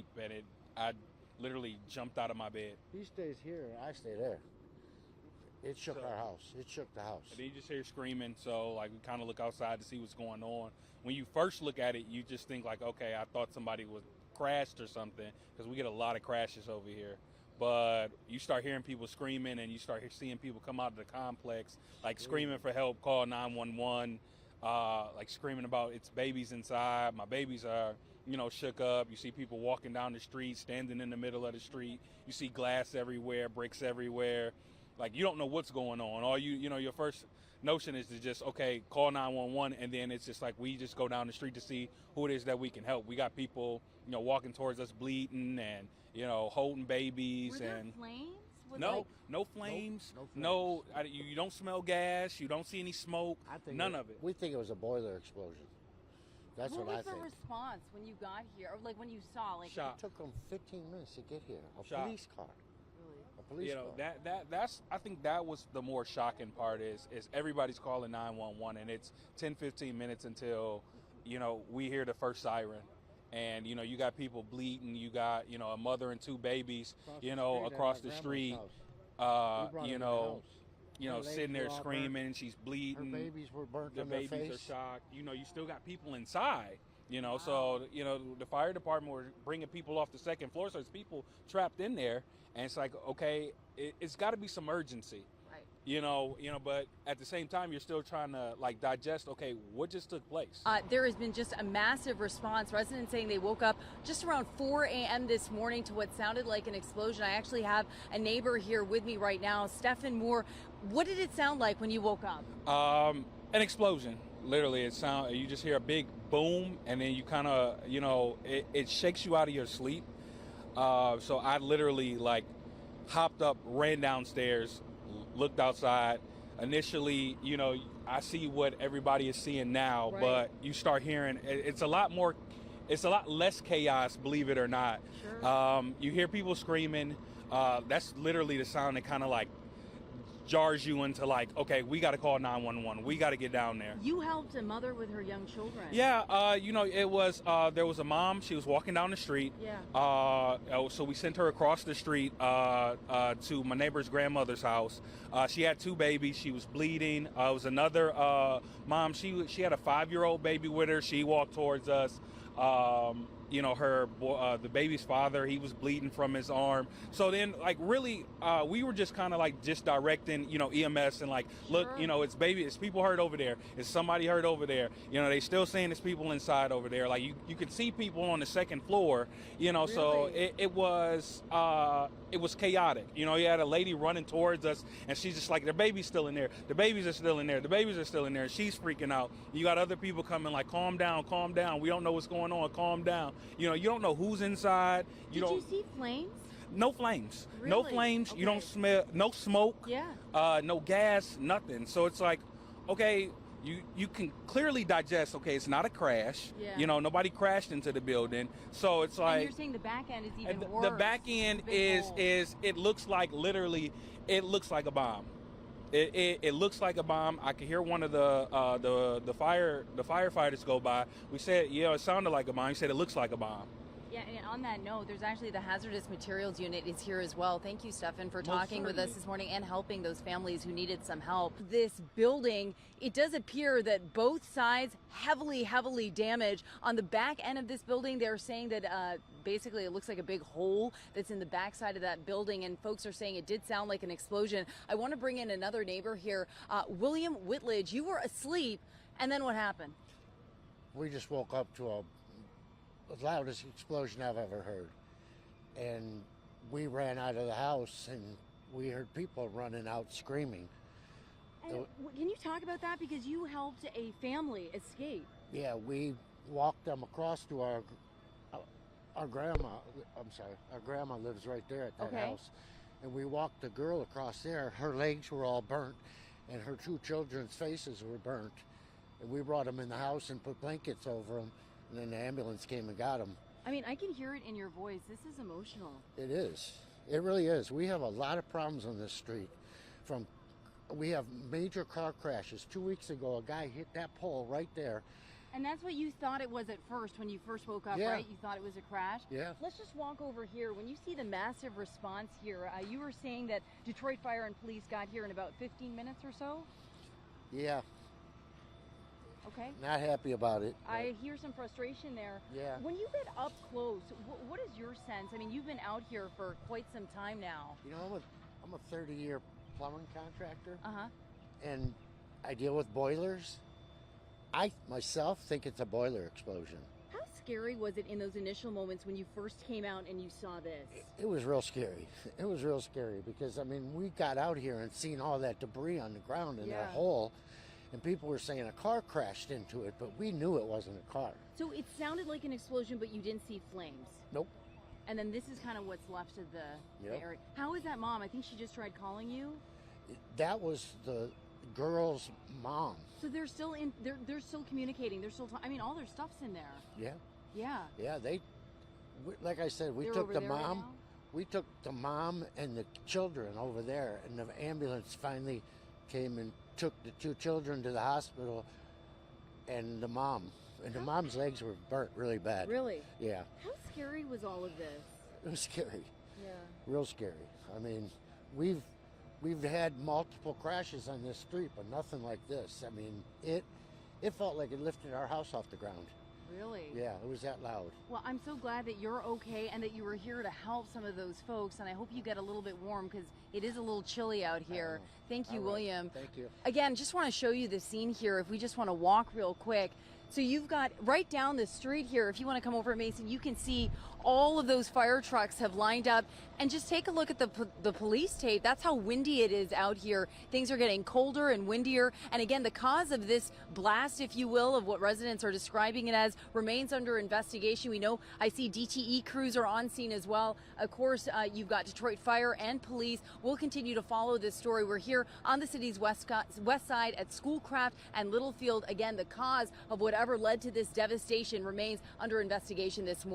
sleep, and I literally jumped out of my bed. He stays here, and I stay there. It shook our house. It shook the house. And then you just hear screaming, so like we kind of look outside to see what's going on. When you first look at it, you just think like, okay, I thought somebody was crashed or something, because we get a lot of crashes over here. But you start hearing people screaming, and you start seeing people come out of the complex, like screaming for help, call 911, like screaming about it's babies inside. My babies are, shook up. You see people walking down the street, standing in the middle of the street. You see glass everywhere, bricks everywhere. Like, you don't know what's going on. All your first notion is to just, okay, call 911, and then it's just like we just go down the street to see who it is that we can help. We got people, walking towards us bleeding and, holding babies. Were there and flames? no flames. Nope, No, you don't smell gas. You don't see any smoke. None of it. We think it was a boiler explosion. That's what I was the think. response when you got here, or like when you saw, like Shock. It took them 15 minutes to get here. A Shock. police car. really? A police car. That's I think that was the more shocking part is everybody's calling 911, and it's 10-15 minutes until we hear the first siren. And you got people bleeding, you got a mother and two babies across the street, sitting there screaming. She's bleeding. Her babies were burnt The in their babies face. are shocked. You still got people inside. Wow. So the fire department were bringing people off the second floor, so there's people trapped in there, and it's like, okay, it's got to be some urgency. Right. But at the same time, you're still trying to like digest, okay, what just took place? There has been just a massive response. Residents saying they woke up just around 4 a.m. this morning to what sounded like an explosion. I actually have a neighbor here with me right now, Stephen Moore. What did it sound like when you woke up? An explosion. Literally, you just hear a big boom, and then you kind of, it shakes you out of your sleep. So I literally like hopped up, ran downstairs, looked outside. Initially, I see what everybody is seeing now, Right. but you start hearing it's a lot less chaos, believe it or not. Sure. You hear people screaming. That's literally the sound that kind of like jars you into like, okay, we got to call 911. We got to get down there. You helped a mother with her young children. Yeah, it was, there was a mom, she was walking down the street. Yeah. So we sent her across the street to my neighbor's grandmother's house. She had two babies, she was bleeding. It was another mom, she had a 5-year-old baby with her. She walked towards us. The baby's father, he was bleeding from his arm. So then, like, really, we were just kind of like just directing, EMS and like, look, Sure. it's people hurt over there. It's somebody hurt over there. They still saying there's people inside over there. Like, you could see people on the second floor, so Really? it was chaotic. You had a lady running towards us, and she's just like, the baby's still in there. The babies are still in there. The babies are still in there. She's freaking out. You got other people coming like, calm down, calm down. We don't know what's going on. Calm down. You don't know who's inside. Did you see flames? No flames. Really? No flames. Okay. You don't smell no smoke. Yeah. No gas, nothing. So it's like, okay, you can clearly digest, okay, it's not a crash. Yeah. Nobody crashed into the building. So it's And like, you're saying the back end is even the worse. back end Big hole. it looks like literally, it looks like a bomb. It looks like a bomb. I could hear one of the firefighters go by. We said, yeah, it sounded like a bomb. He said it looks like a bomb. Yeah, and on that note, there's actually the hazardous materials unit is here as well. Thank you, Stefan, for talking with us this morning and helping those families who needed some help. This building, it does appear that both sides heavily damaged. On the back end of this building, they're saying that basically it looks like a big hole that's in the backside of that building, and folks are saying it did sound like an explosion. I want to bring in another neighbor here. William Whitledge, you were asleep, and then what happened? We just woke up to the loudest explosion I've ever heard. And we ran out of the house, and we heard people running out screaming. And can you talk about that? Because you helped a family escape. Yeah, we walked them across to our grandma. Our grandma lives right there at that Okay. house. And we walked the girl across there. Her legs were all burnt, and her two children's faces were burnt. And we brought them in the house and put blankets over them. And then the ambulance came and got them. I mean, I can hear it in your voice. This is emotional. It is. It really is. We have a lot of problems on this street. We have major car crashes. 2 weeks ago, a guy hit that pole right there, And that's what you thought it was at first when you first woke up, Yeah. right? You thought it was a crash? Yeah. Let's just walk over here. When you see the massive response here, you were saying that Detroit Fire and Police got here in about 15 minutes or so? Yeah. Okay. Not happy about it. but I hear some frustration there. Yeah. When you get up close, what is your sense? I mean, you've been out here for quite some time now. You know, I'm a 30-year plumbing contractor, Uh-huh. and I deal with boilers. I myself think it's a boiler explosion. How scary was it in those initial moments when you first came out and you saw this? It was real scary. It was real scary because, I mean, we got out here and seen all that debris on the ground in that Yeah. hole, and people were saying a car crashed into it, but we knew it wasn't a car. So it sounded like an explosion, but you didn't see flames. Nope. And then this is kind of what's left of the Yep. area. How is that mom? I think she just tried calling you. That was the girl's mom. So they're still in. They're still communicating. They're still. I mean, all their stuff's in there. Yeah. Yeah. Yeah, like I said, we They're took over the there right mom. now? We took the mom and the children over there, and the ambulance finally came and took the two children to the hospital, and the mom. And the mom's legs were burnt really bad. Really? Yeah, How scary was all of this? it was scary, Yeah. real scary. I mean, we've had multiple crashes on this street, but nothing like this. I mean, it felt like it lifted our house off the ground. Really? Yeah, it was that loud. Well, I'm so glad that you're okay and that you were here to help some of those folks. And I hope you get a little bit warm because it is a little chilly out here. Thank you, All right. William. Thank you. Again, just want to show you the scene here. If we just want to walk real quick. So you've got right down the street here. If you want to come over, Mason, you can see all of those fire trucks have lined up. And just take a look at the police tape. That's how windy it is out here. Things are getting colder and windier. And again, the cause of this blast, if you will, of what residents are describing it as, remains under investigation. We know I see DTE crews are on scene as well. Of course, you've got Detroit Fire and Police. We'll continue to follow this story. We're here on the city's west side at Schoolcraft and Littlefield. Again, the cause of whatever led to this devastation remains under investigation this morning.